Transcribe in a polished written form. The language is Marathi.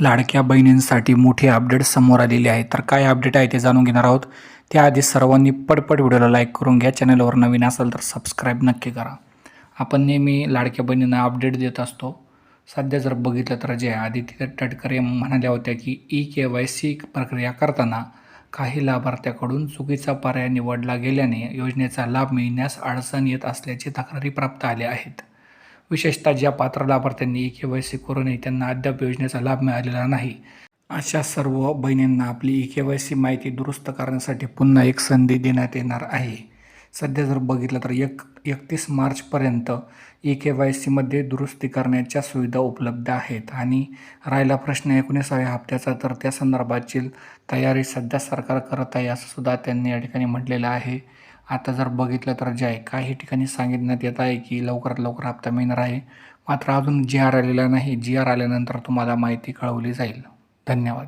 लाडक्या बहिणींसाठी मोठी अपडेट समोर आलेली आहे. तर काय अपडेट आहे ते जाणून घेणार आहोत. त्याआधी सर्वांनी पटपट व्हिडिओला लाईक करून घ्या. चॅनलवर नवीन असाल तर सबस्क्राईब नक्की करा. आपण नेहमी लाडक्या बहिणींना अपडेट देत असतो. सध्या जर बघितलं तर जे आदित्य तटकरे म्हणाल्या होत्या की ई-KYC प्रक्रिया करताना काही लाभार्थ्याकडून चुकीचा पर्याय निवडला गेल्याने योजनेचा लाभ मिळण्यास अडचण येत असल्याची तक्रारी प्राप्त आल्या आहेत. विशेषतः ज्या पात्र लाभार्थ्यांनी ई-KYC करूनही त्यांना अद्याप योजनेचा लाभ मिळालेला नाही, अशा सर्व बहिणींना आपली ई-KYC माहिती दुरुस्त करण्यासाठी पुन्हा एक संधी देण्यात येणार आहे. सध्या जर बघितलं तर 31 मार्चपर्यंत ई-KYCमध्ये दुरुस्ती करण्याच्या सुविधा उपलब्ध आहेत आणि राहिला प्रश्न 19व्या हप्त्याचा, तर त्या संदर्भाची तयारी सध्या सरकार करत आहे असं सुद्धा त्यांनी या ठिकाणी म्हटलेलं आहे. आता जर बघितलं तर जे आहे काही ठिकाणी सांगितण्यात येत आहे की लवकरात लवकर हप्ता मिळणार आहे. मात्र अजून जी आर आलेला नाही. जी आर आल्यानंतर तुम्हाला माहिती कळवली जाईल. धन्यवाद.